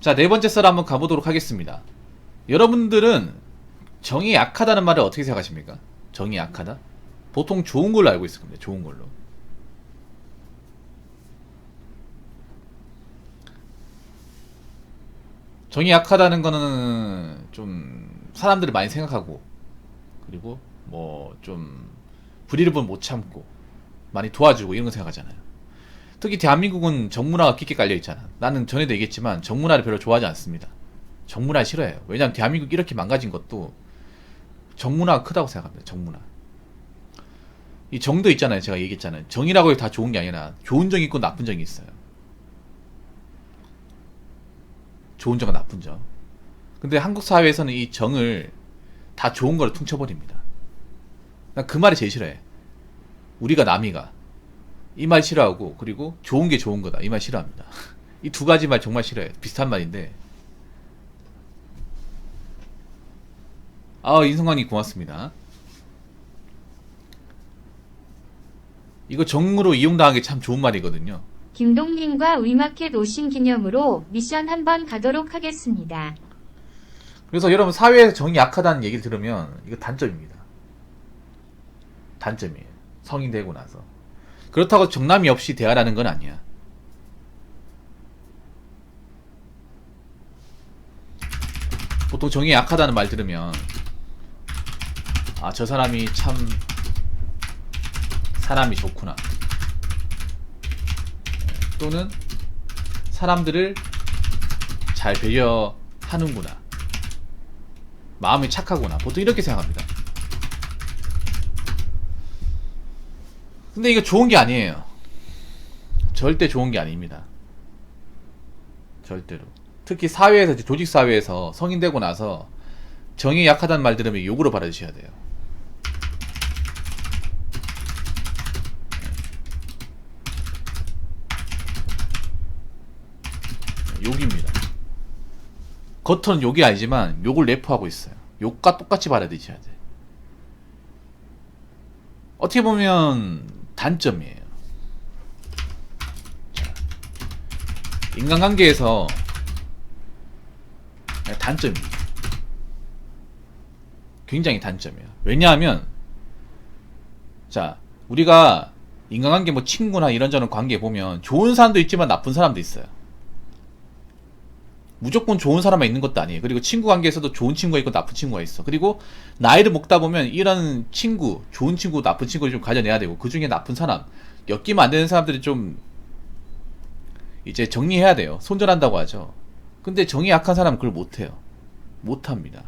자, 네 번째 썰 한번 가보도록 하겠습니다. 여러분들은 정이 약하다는 말을 어떻게 생각하십니까? 정이 약하다? 보통 좋은 걸로 알고 있을 겁니다. 좋은 걸로. 정이 약하다는 거는 좀 사람들이 많이 생각하고, 그리고 뭐 좀 불의를 보면 못 참고 많이 도와주고 이런 거 생각하잖아요. 특히 대한민국은 정문화가 깊게 깔려 있잖아. 나는 전에도 얘기했지만 정문화를 별로 좋아하지 않습니다. 정문화 싫어해요. 왜냐하면 대한민국 이렇게 망가진 것도 정문화가 크다고 생각합니다. 정문화. 이 정도 있잖아요. 제가 얘기했잖아요. 정이라고 해서 다 좋은 게 아니라 좋은 정이 있고 나쁜 정이 있어요. 좋은 정과 나쁜 정. 근데 한국 사회에서는 이 정을 다 좋은 걸 퉁쳐버립니다. 난 그 말이 제일 싫어해. 우리가 남이가. 이 말 싫어하고, 그리고 좋은 게 좋은 거다. 이 말 싫어합니다. 이 두 가지 말 정말 싫어해. 비슷한 말인데. 인성관님 고맙습니다. 이거 정으로 이용당하기 참 좋은 말이거든요. 김동님과 위마켓 오신 기념으로 미션 한번 가도록 하겠습니다. 그래서 여러분 사회에서 정이 약하다는 얘기를 들으면 이거 단점입니다. 단점이에요. 성인 되고 나서. 그렇다고 정남이 없이 대하라는 건 아니야. 보통 정이 약하다는 말 들으면 저 사람이 참 사람이 좋구나. 또는 사람들을 잘 배려하는구나. 마음이 착하구나. 보통 이렇게 생각합니다. 근데 이거 좋은 게 아니에요. 절대 좋은 게 아닙니다. 절대로. 특히 사회에서, 조직 사회에서 성인 되고 나서 정이 약하다는 말 들으면 욕으로 받아주셔야 돼요. 욕입니다. 겉은 욕이 아니지만 욕을 내포하고 있어요. 욕과 똑같이 받아들이셔야 돼. 어떻게 보면 단점이에요. 자, 인간관계에서 단점입니다. 굉장히 단점이에요. 왜냐하면 자, 우리가 인간관계 뭐 친구나 이런저런 관계 보면 좋은 사람도 있지만 나쁜 사람도 있어요. 무조건 좋은 사람만 있는 것도 아니에요. 그리고 친구 관계에서도 좋은 친구가 있고 나쁜 친구가 있어. 그리고 나이를 먹다 보면 이런 친구, 좋은 친구, 나쁜 친구를 좀 가져내야 되고, 그 중에 나쁜 사람, 엮이면 안 되는 사람들이 좀 이제 정리해야 돼요. 손절한다고 하죠. 근데 정이 약한 사람은 그걸 못해요. 못합니다.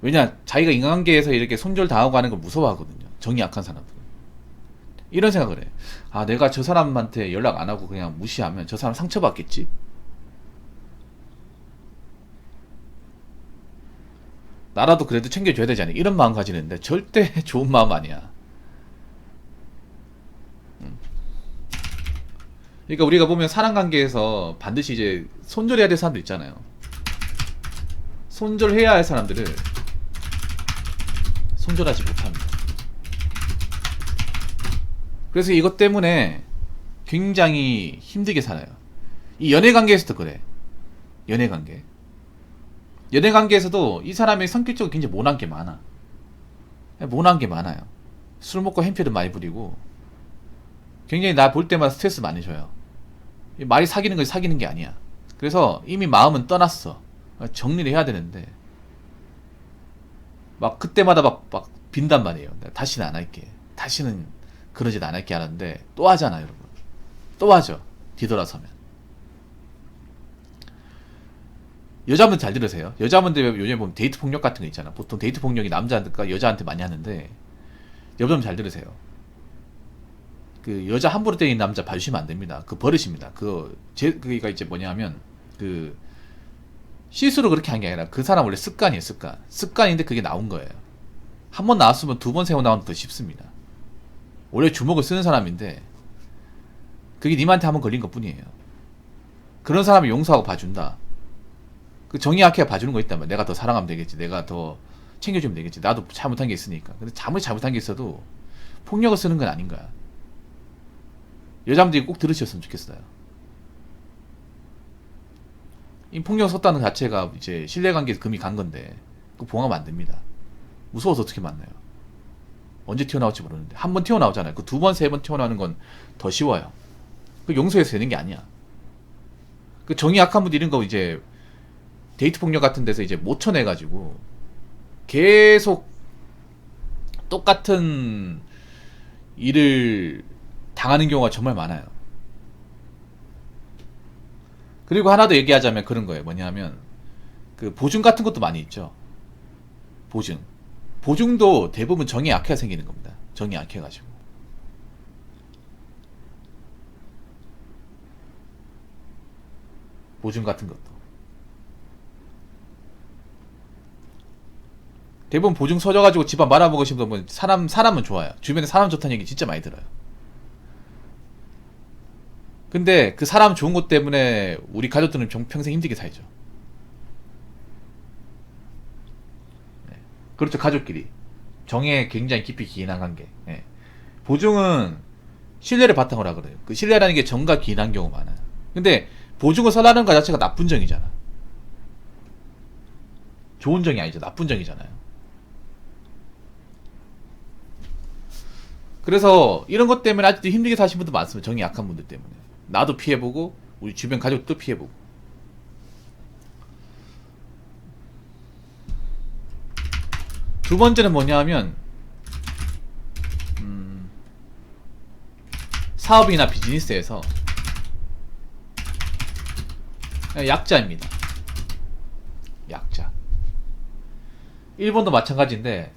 왜냐, 자기가 인간관계에서 이렇게 손절당하고 하는 걸 무서워하거든요. 정이 약한 사람들은. 이런 생각을 해. 내가 저 사람한테 연락 안 하고 그냥 무시하면 저 사람 상처받겠지? 나라도 그래도 챙겨줘야 되지 않니? 이런 마음 가지는데 절대 좋은 마음 아니야. 그러니까 우리가 보면 사람관계에서 반드시 이제 손절해야 될 사람들 있잖아요. 손절해야 할 사람들을 손절하지 못합니다. 그래서 이것 때문에 굉장히 힘들게 살아요. 이 연애관계에서도 그래. 연애관계. 연애관계에서도 이 사람의 성격적으로 굉장히 모난 게 많아. 모난 게 많아요. 술 먹고 행패를 많이 부리고 굉장히 나 볼 때마다 스트레스 많이 줘요. 말이 사귀는 건 사귀는 게 아니야. 그래서 이미 마음은 떠났어. 정리를 해야 되는데 막 그때마다 막 빈단 말이에요. 다시는 안 할게. 다시는 그러진 않을게 하는데 또 하잖아요, 여러분. 또 하죠. 뒤돌아서면. 여자분들 잘 들으세요. 여자분들 요즘에 보면 데이트 폭력 같은 거 있잖아. 보통 데이트 폭력이 남자한테 여자한테 많이 하는데 여러분 잘 들으세요. 그 여자 함부로 때리는 남자 봐주시면 안 됩니다. 그 버릇입니다. 그가 이제 뭐냐면 그 실수로 그렇게 한 게 아니라 그 사람 원래 습관이에요. 습관인데 그게 나온 거예요. 한 번 나왔으면 두 번, 세 번 나오면 더 쉽습니다. 원래 주먹을 쓰는 사람인데 그게 님한테 한번 걸린 것 뿐이에요. 그런 사람을 용서하고 봐준다. 그 정이 약해야 봐주는 거 있다면 내가 더 사랑하면 되겠지. 내가 더 챙겨주면 되겠지. 나도 잘못한 게 있으니까. 근데 아무리 잘못한 게 있어도 폭력을 쓰는 건 아닌 거야. 여자분들이 꼭 들으셨으면 좋겠어요. 이 폭력 썼다는 자체가 이제 신뢰관계에서 금이 간 건데 그 봉하면 안 됩니다. 무서워서 어떻게 만나요? 언제 튀어나올지 모르는데 한 번 튀어나오잖아요. 그 두 번, 세 번 튀어나오는 건 더 쉬워요. 그 용서해서 되는 게 아니야. 그 정이 약한 분들 이런 거 이제 데이트 폭력 같은 데서 이제 못 쳐내가지고 계속 똑같은 일을 당하는 경우가 정말 많아요. 그리고 하나 더 얘기하자면 그런 거예요. 뭐냐면 그 보증 같은 것도 많이 있죠. 보증도 대부분 정이 약해야 생기는 겁니다. 정이 약해가지고. 보증 같은 것도. 대부분 보증 서져가지고 집안 말아먹으신 분은 사람은 좋아요. 주변에 사람 좋다는 얘기 진짜 많이 들어요. 근데 그 사람 좋은 것 때문에 우리 가족들은 평생 힘들게 살죠. 네. 그렇죠. 가족끼리. 정에 굉장히 깊이 기인한 관계. 네. 보증은 신뢰를 바탕으로 하거든요. 그 신뢰라는 게 정과 기인한 경우가 많아요. 근데 보증을 서라는 것 자체가 나쁜 정이잖아. 좋은 정이 아니죠. 나쁜 정이잖아요. 그래서 이런 것 때문에 아직도 힘들게 사신 분도 많습니다. 정이 약한 분들 때문에. 나도 피해보고 우리 주변 가족도 피해보고. 두 번째는 뭐냐 하면 사업이나 비즈니스에서 약자입니다. 약자. 일본도 마찬가지인데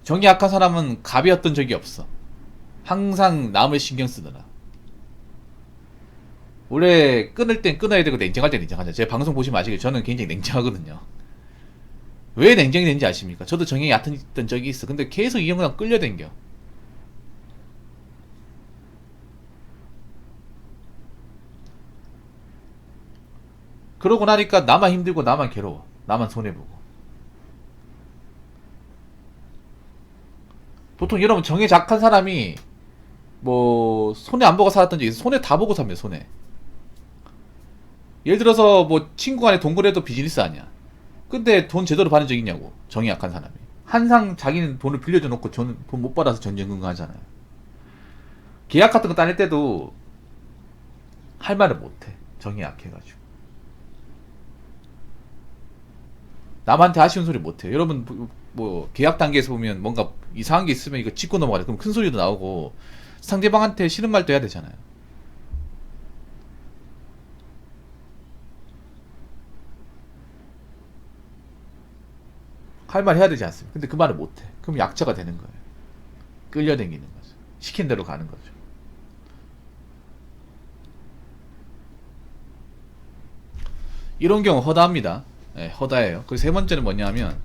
정이 약한 사람은 갑이었던 적이 없어. 항상 남을 신경 쓰느라. 원래 끊을 땐 끊어야 되고 냉정할 땐 냉정하죠. 제 방송 보시면 아시겠죠? 저는 굉장히 냉정하거든요. 왜 냉정이 되는지 아십니까? 저도 정이 얕았던 적이 있어. 근데 계속 이 형이랑 끌려댕겨. 그러고 나니까 나만 힘들고 나만 괴로워. 나만 손해보고. 보통 여러분 정에 약한 사람이 뭐 손해 안 보고 살았던 적이 있어. 손해 다 보고 삽니다. 손해. 예를 들어서 뭐 친구 간에 동거래도 비즈니스 아니야. 근데 돈 제대로 받은 적 있냐고. 정이 약한 사람이. 항상 자기는 돈을 빌려줘 놓고 돈 못 받아서 전전긍긍하잖아요. 계약 같은 거 따낼 때도 할 말을 못해. 정이 약해가지고. 남한테 아쉬운 소리 못해요. 여러분 뭐 계약 단계에서 보면 뭔가 이상한 게 있으면 이거 짚고 넘어가요. 그럼 큰 소리도 나오고 상대방한테 싫은 말도 해야 되잖아요. 할 말 해야 되지 않습니까? 근데 그 말을 못해. 그럼 약자가 되는 거예요. 끌려다니는 거죠. 시킨 대로 가는 거죠. 이런 경우 허다합니다. 네, 허다해요. 그리고 세 번째는 뭐냐면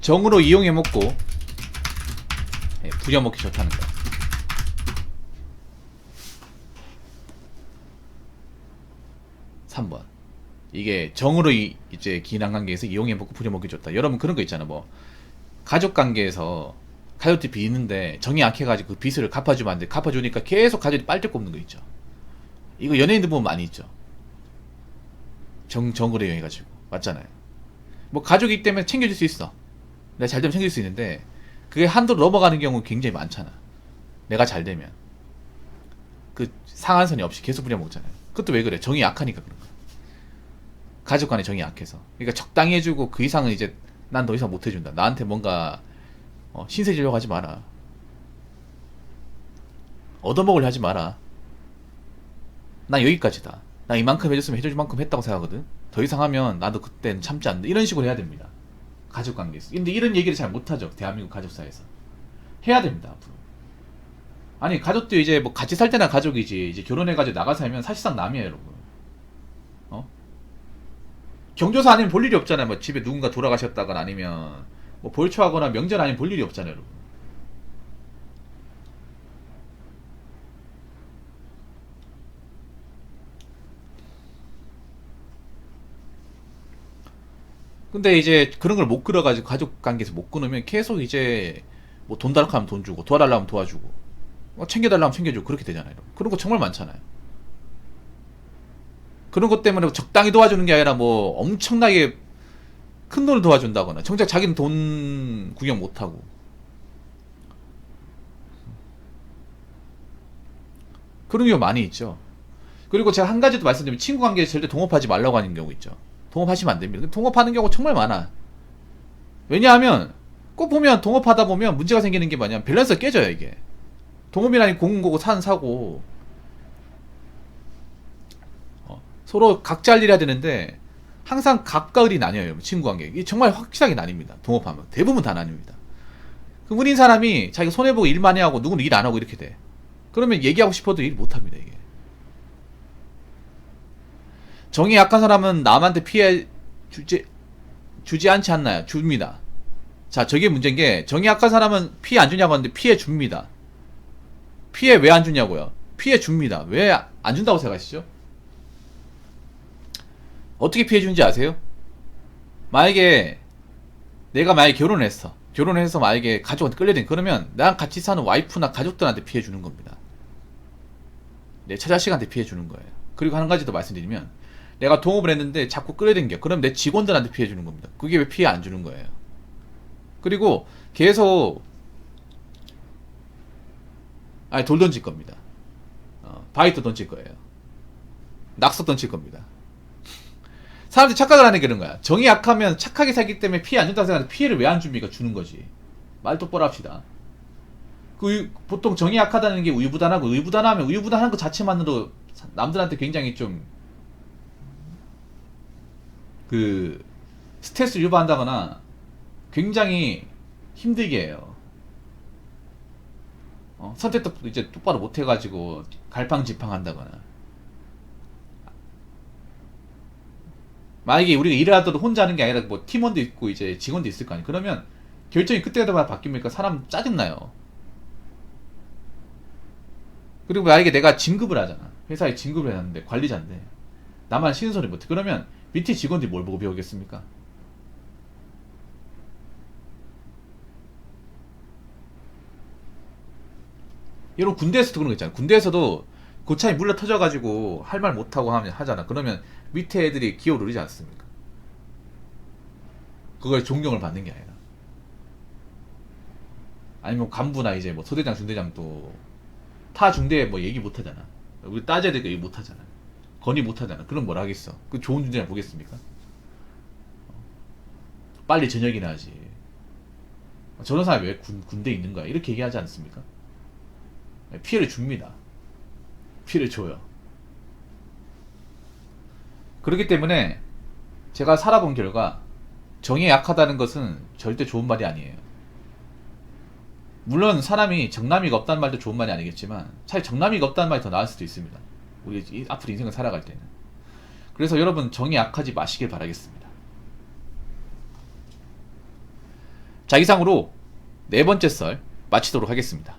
정으로 이용해먹고 네, 부려먹기 좋다는 거. 3번. 이게 정으로 이제 기인한 관계에서 이용해먹고 부려먹기 좋다. 여러분 그런 거 있잖아. 뭐 가족 관계에서 가족들이 빚는데 정이 약해가지고 그 빚을 갚아주면 안 돼. 갚아주니까 계속 가족이 빨대 꼽는 거 있죠. 이거 연예인들 보면 많이 있죠. 정으로 이용해가지고. 맞잖아요. 뭐 가족이기 때문에 챙겨줄 수 있어. 내가 잘 되면 챙길 수 있는데 그게 한도로 넘어가는 경우 굉장히 많잖아. 내가 잘 되면 그 상한선이 없이 계속 부려먹잖아요. 그것도 왜 그래? 정이 약하니까 그런 거야. 가족 간의 정이 약해서. 그러니까 적당히 해주고 그 이상은 이제 난 더 이상 못 해준다. 나한테 뭔가 신세 지려고 하지 마라. 얻어먹으려 하지 마라. 나 여기까지다. 나 이만큼 해줬으면 해줄 만큼 했다고 생각하거든. 더 이상 하면 나도 그때는 참지 않는다. 이런 식으로 해야 됩니다. 가족 관계에서. 근데 이런 얘기를 잘 못하죠. 대한민국 가족사에서. 해야 됩니다. 앞으로. 아니 가족도 이제 뭐 같이 살 때나 가족이지. 이제 결혼해가지고 나가 살면 사실상 남이에요, 여러분. 경조사 아니면 볼 일이 없잖아요. 뭐 집에 누군가 돌아가셨다거나 아니면 뭐 볼초하거나 명절 아니면 볼 일이 없잖아요, 여러분. 근데 이제 그런 걸 못 끌어가지고 가족 관계에서 못 끊으면 계속 이제 뭐 돈 달라고 하면 돈 주고, 도와달라고 하면 도와주고, 뭐 챙겨달라고 하면 챙겨주고, 그렇게 되잖아요. 그런 거 정말 많잖아요. 그런 것 때문에 적당히 도와주는 게 아니라 뭐 엄청나게 큰 돈을 도와준다거나, 정작 자기는 돈 구경 못하고. 그런 경우 많이 있죠. 그리고 제가 한 가지 더 말씀드리면, 친구 관계에 절대 동업하지 말라고 하는 경우 있죠. 동업하시면 안 됩니다. 동업하는 경우가 정말 많아. 왜냐하면 꼭 보면 동업하다 보면 문제가 생기는 게 뭐냐면 밸런스가 깨져요. 이게 동업이라니 공공고고 산 사고, 서로 각자 할 일 해야 되는데 항상 각과 을이 나뉘어요. 친구 관계 이게 정말 확실하게 나뉩니다. 동업하면 대부분 다 나뉩니다. 그 운인 사람이 자기가 손해보고 일 많이 하고 누구는 일 안 하고 이렇게 돼. 그러면 얘기하고 싶어도 일 못합니다. 이게 정이 약한 사람은 남한테 피해 주지 않지 않나요? 줍니다. 자, 저게 문제인 게, 정이 약한 사람은 피해 안 주냐고 하는데 피해 줍니다. 피해 왜 안 주냐고요? 피해 줍니다. 왜 안 준다고 생각하시죠? 어떻게 피해 주는지 아세요? 만약에 내가 결혼을 했어. 결혼을 해서 만약에 가족한테 끌려든, 그러면 나랑 같이 사는 와이프나 가족들한테 피해 주는 겁니다. 내 처자식한테 피해 주는 거예요. 그리고 한 가지 더 말씀드리면, 내가 동업을 했는데 자꾸 끌려댕겨. 그럼 내 직원들한테 피해 주는 겁니다. 그게 왜 피해 안 주는 거예요? 그리고 계속 돌 던질 겁니다. 바위도 던질 거예요. 낙서 던질 겁니다. 사람들이 착각을 하는 게 그런 거야. 정이 약하면 착하게 살기 때문에 피해 안 준다고 생각하는데, 피해를 왜 안 줍니까? 주는 거지. 말 똑바로 합시다. 보통 정이 약하다는 게 우유부단하고, 우유부단하면 우유부단한 것 자체만으로 남들한테 굉장히 좀 스트레스를 유발한다거나 굉장히 힘들게 해요. 선택도 이제 똑바로 못 해가지고 갈팡질팡한다거나. 만약에 우리가 일을 하더라도 혼자 하는 게 아니라 뭐 팀원도 있고 이제 직원도 있을 거 아니에요. 그러면 결정이 그때마다 바뀝니까? 사람 짜증나요. 그리고 만약에 내가 진급을 하잖아. 회사에 진급을 해놨는데 관리자인데 나만 쉬는 소리 못해. 그러면 밑에 직원들이 뭘 보고 배우겠습니까? 이런 군대에서도 그런 거 있잖아. 군대에서도 고참이 물러 터져가지고 할 말 못하고 하잖아. 그러면 밑에 애들이 기어를 누르지 않습니까? 그걸 존경을 받는 게 아니라. 아니면 간부나 이제 뭐 소대장, 중대장도 타 중대에 뭐 얘기 못하잖아. 우리 따져야 되니까 얘기 못하잖아. 건의 못하잖아. 그럼 뭘 하겠어? 그 좋은 중대장 보겠습니까? 빨리 전역이나 하지. 저런 사람이 왜 군대에 있는 거야? 이렇게 얘기하지 않습니까? 피해를 줍니다. 피해를 줘요. 그렇기 때문에 제가 살아본 결과, 정이 약하다는 것은 절대 좋은 말이 아니에요. 물론 사람이 정남이가 없다는 말도 좋은 말이 아니겠지만, 차라리 정남이가 없다는 말이 더 나을 수도 있습니다. 우리 앞으로 인생을 살아갈 때는. 그래서 여러분, 정이 약하지 마시길 바라겠습니다. 자, 이상으로 네 번째 썰 마치도록 하겠습니다.